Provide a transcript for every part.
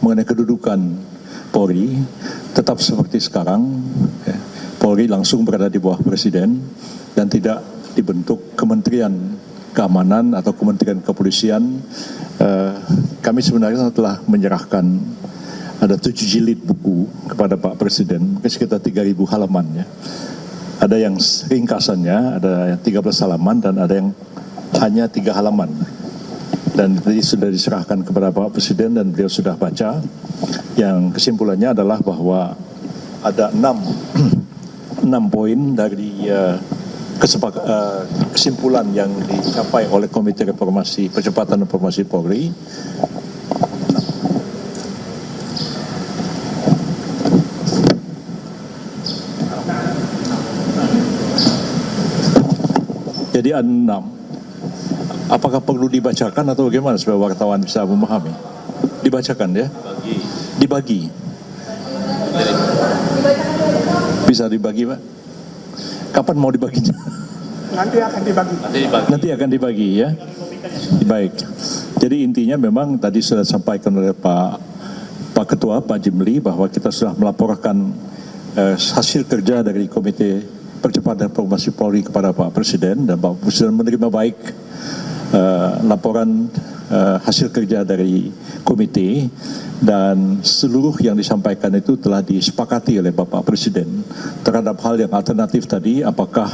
mengenai kedudukan Polri tetap seperti sekarang. Polri langsung berada di bawah Presiden dan tidak dibentuk Kementerian Keamanan atau Kementerian Kepolisian. Kami sebenarnya telah menyerahkan ada 7 jilid buku kepada Pak Presiden, mungkin sekitar 3.000 halaman ya. Ada yang ringkasannya, ada yang 13 halaman dan ada yang hanya 3 halaman. Dan tadi sudah diserahkan kepada Pak Presiden dan beliau sudah baca. Yang kesimpulannya adalah bahwa ada 6 poin dari kesimpulan yang dicapai oleh Komite Reformasi Percepatan Reformasi Polri. Jadi ada 6. Apakah perlu dibacakan atau bagaimana supaya wartawan bisa memahami? Dibacakan ya? Dibagi. Bisa dibagi, Pak? Kapan mau dibaginya? Nanti akan dibagi. Nanti akan dibagi ya. Baik. Jadi intinya memang tadi sudah disampaikan oleh Pak Ketua, Pak Jimli, bahwa kita sudah melaporkan hasil kerja dari Komite Percepatan Reformasi Polri kepada Pak Presiden, dan Pak Presiden menerima baik laporan hasil kerja dari komite, dan seluruh yang disampaikan itu telah disepakati oleh Bapak Presiden terhadap hal yang alternatif tadi. Apakah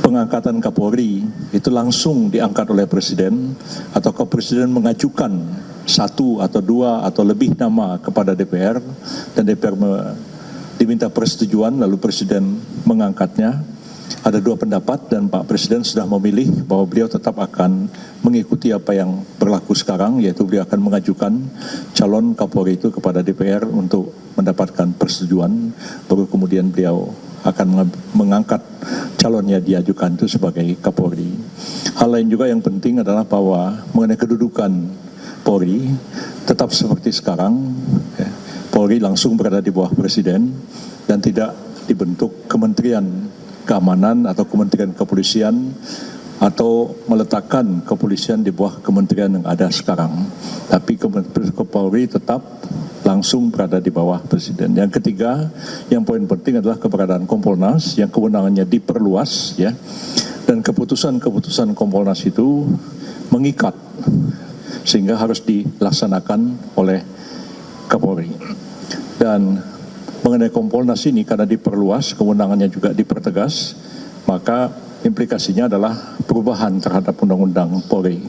pengangkatan Kapolri itu langsung diangkat oleh Presiden, ataukah Presiden mengajukan 1 atau 2 atau lebih nama kepada DPR dan DPR diminta persetujuan lalu Presiden mengangkatnya. Ada 2 pendapat dan Pak Presiden sudah memilih bahwa beliau tetap akan mengikuti apa yang berlaku sekarang, yaitu beliau akan mengajukan calon Kapolri itu kepada DPR untuk mendapatkan persetujuan, baru kemudian beliau akan mengangkat calonnya diajukan itu sebagai Kapolri. Hal lain juga yang penting adalah bahwa mengenai kedudukan Polri tetap seperti sekarang. Polri langsung berada di bawah Presiden dan tidak dibentuk Kementerian Keamanan atau Kementerian Kepolisian atau meletakkan kepolisian di bawah kementerian yang ada sekarang. Tapi Polri tetap langsung berada di bawah Presiden. Yang ketiga, yang poin penting adalah keberadaan Kompolnas yang kewenangannya diperluas ya. Dan keputusan-keputusan Kompolnas itu mengikat sehingga harus dilaksanakan oleh Kapolri. Dan mengenai Kompolnas ini karena diperluas, kewenangannya juga dipertegas, maka implikasinya adalah perubahan terhadap Undang-Undang Polri.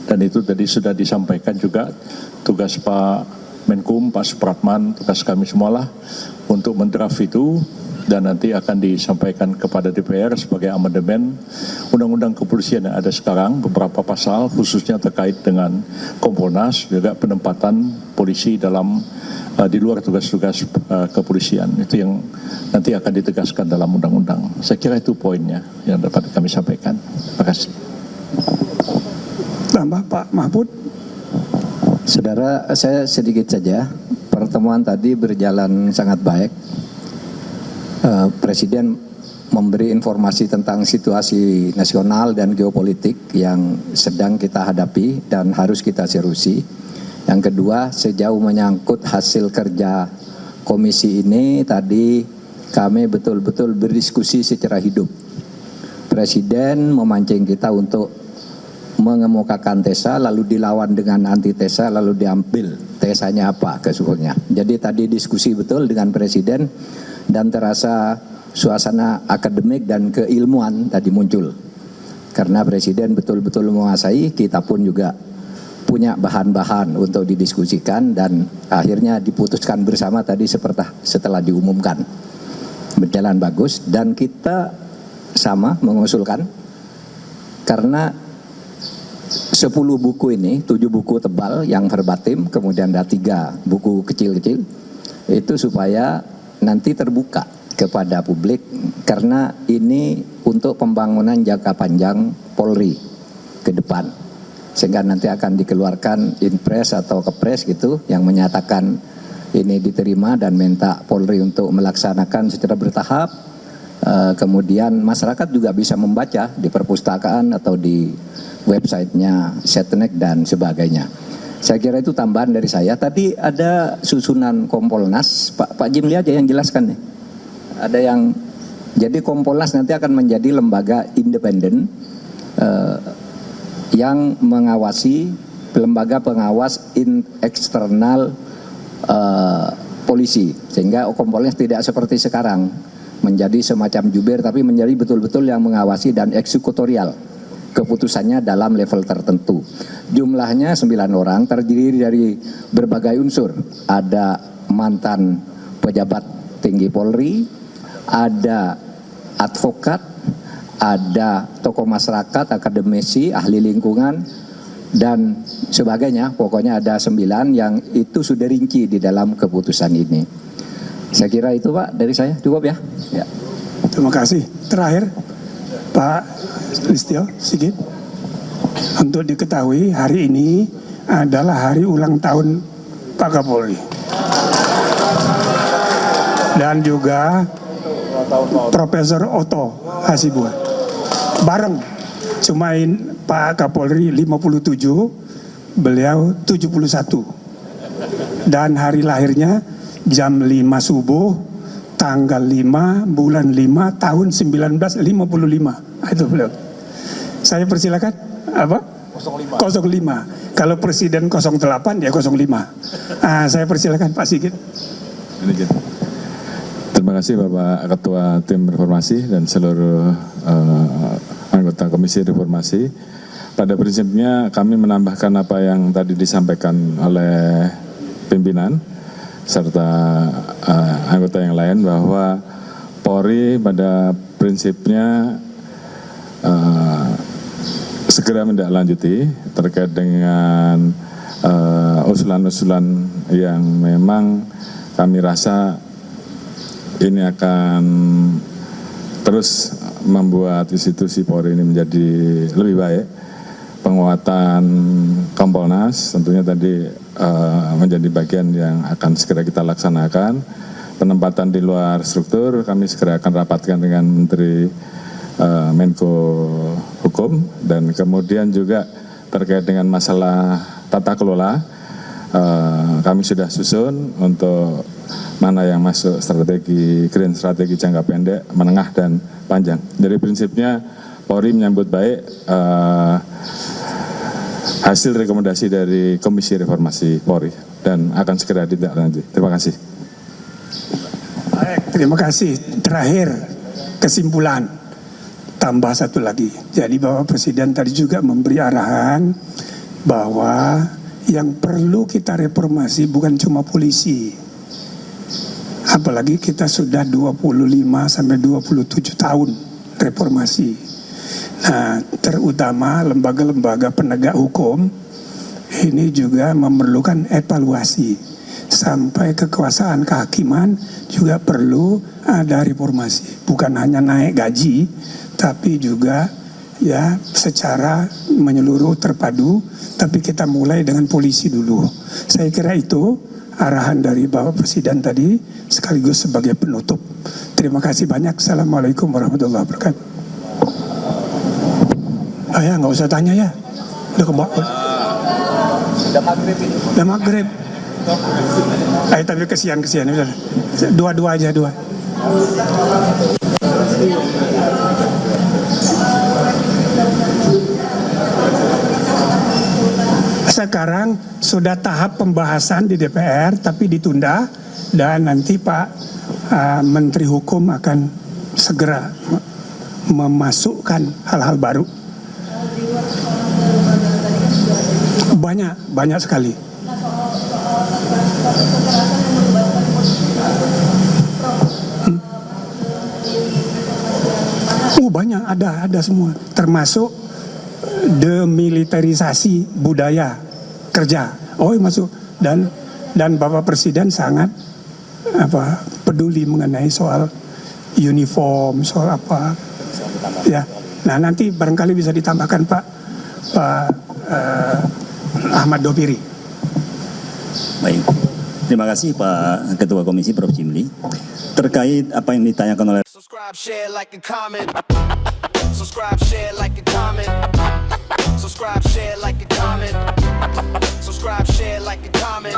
Dan itu tadi sudah disampaikan juga tugas Pak Menkum, Pak Supratman, tugas kami semualah untuk mendraft itu dan nanti akan disampaikan kepada DPR sebagai amandemen Undang-Undang Kepolisian yang ada sekarang, beberapa pasal khususnya terkait dengan Kompolnas, juga penempatan polisi dalam di luar tugas-tugas kepolisian. Itu yang nanti akan ditegaskan dalam undang-undang. Saya kira itu poinnya yang dapat kami sampaikan. Terima kasih. Tambah Pak Mahfud. Saudara, saya sedikit saja. Pertemuan tadi berjalan sangat baik. Presiden memberi informasi tentang situasi nasional dan geopolitik yang sedang kita hadapi dan harus kita seriusi. Yang kedua, sejauh menyangkut hasil kerja komisi ini, tadi kami betul-betul berdiskusi secara hidup. Presiden memancing kita untuk mengemukakan tesa, lalu dilawan dengan antitesa, lalu diambil tesanya apa kesuhunnya. Jadi tadi diskusi betul dengan Presiden dan terasa suasana akademik dan keilmuan tadi muncul. Karena Presiden betul-betul menguasai, kita pun juga punya bahan-bahan untuk didiskusikan dan akhirnya diputuskan bersama tadi setelah diumumkan. Berjalan bagus dan kita sama mengusulkan karena 10 buku ini, 7 buku tebal yang verbatim, kemudian ada 3 buku kecil-kecil, itu supaya nanti terbuka kepada publik karena ini untuk pembangunan jangka panjang Polri ke depan. Sehingga nanti akan dikeluarkan inpres atau kepres gitu yang menyatakan ini diterima dan minta Polri untuk melaksanakan secara bertahap. Kemudian masyarakat juga bisa membaca di perpustakaan atau di websitenya Setnek dan sebagainya. Saya kira itu tambahan dari saya. Tadi ada susunan Kompolnas, Pak Jimli aja yang jelaskan nih. Ada yang, jadi Kompolnas nanti akan menjadi lembaga independen yang mengawasi, lembaga pengawas eksternal polisi, sehingga Kompolnas tidak seperti sekarang menjadi semacam jubir, tapi menjadi betul-betul yang mengawasi dan eksekutorial keputusannya dalam level tertentu. Jumlahnya 9 orang, terdiri dari berbagai unsur. Ada mantan pejabat tinggi Polri, ada advokat, ada tokoh masyarakat, akademisi, ahli lingkungan, dan sebagainya. Pokoknya ada 9 yang itu sudah rinci di dalam keputusan ini. Saya kira itu Pak dari saya, cukup ya? Ya. Terima kasih. Terakhir, Pak Listio Sigit. Untuk diketahui, hari ini adalah hari ulang tahun Pak Kapolri. Dan juga Profesor Otto Hasibuan. Bareng, cumain Pak Kapolri 57, beliau 71. Dan hari lahirnya jam 5 subuh, tanggal 5, bulan 5, tahun 1955. Itu beliau. Saya persilakan, apa? 05. Kalau Presiden 08, ya 05. Saya persilakan Pak Sigit. Terima kasih Bapak Ketua Tim Reformasi dan seluruh anggota Komisi Reformasi. Pada prinsipnya kami menambahkan apa yang tadi disampaikan oleh pimpinan serta anggota yang lain, bahwa Polri pada prinsipnya segera menindaklanjuti terkait dengan usulan-usulan yang memang kami rasa ini akan terus membuat institusi Polri ini menjadi lebih baik. Penguatan Kompolnas tentunya tadi menjadi bagian yang akan segera kita laksanakan. Penempatan di luar struktur kami segera akan rapatkan dengan Menteri Menko Hukum, dan kemudian juga terkait dengan masalah tata kelola kami sudah susun untuk mana yang masuk strategi green, strategi jangka pendek, menengah dan panjang. Jadi prinsipnya Polri menyambut baik hasil rekomendasi dari Komisi Reformasi Polri dan akan segera ditindaklanjuti. Terima kasih. Baik, terima kasih. Terakhir, kesimpulan. Tambah satu lagi. Jadi Bapak Presiden tadi juga memberi arahan bahwa yang perlu kita reformasi bukan cuma polisi. Apalagi kita sudah 25 sampai 27 tahun reformasi. Nah, terutama lembaga-lembaga penegak hukum ini juga memerlukan evaluasi. Sampai kekuasaan kehakiman juga perlu ada reformasi. Bukan hanya naik gaji, tapi juga ya secara menyeluruh terpadu. Tapi kita mulai dengan polisi dulu. Saya kira itu arahan dari Bapak Presiden tadi sekaligus sebagai penutup. Terima kasih banyak. Assalamualaikum warahmatullahi wabarakatuh. Ya nggak usah tanya ya. Udah ke bawah. Udah maghrib. Tapi kesian. Dua aja. Sekarang sudah tahap pembahasan di DPR, tapi ditunda, dan nanti Pak Menteri Hukum akan segera memasukkan hal-hal baru. Banyak sekali. Banyak, ada semua, termasuk demilitarisasi budaya kerja. Masuk, dan Bapak Presiden sangat peduli mengenai soal uniform, soal apa ya. Nah, nanti barangkali bisa ditambahkan Pak Ahmad Dopiri. Baik, terima kasih Pak Ketua Komisi Prof. Jimli. Terkait apa yang ditanyakan oleh Subscribe, share, like, and comment. Subscribe, share, like, and comment. Subscribe, share, like, and comment. Subscribe, share, like, and comment.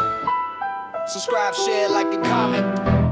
Subscribe, share, like, and comment.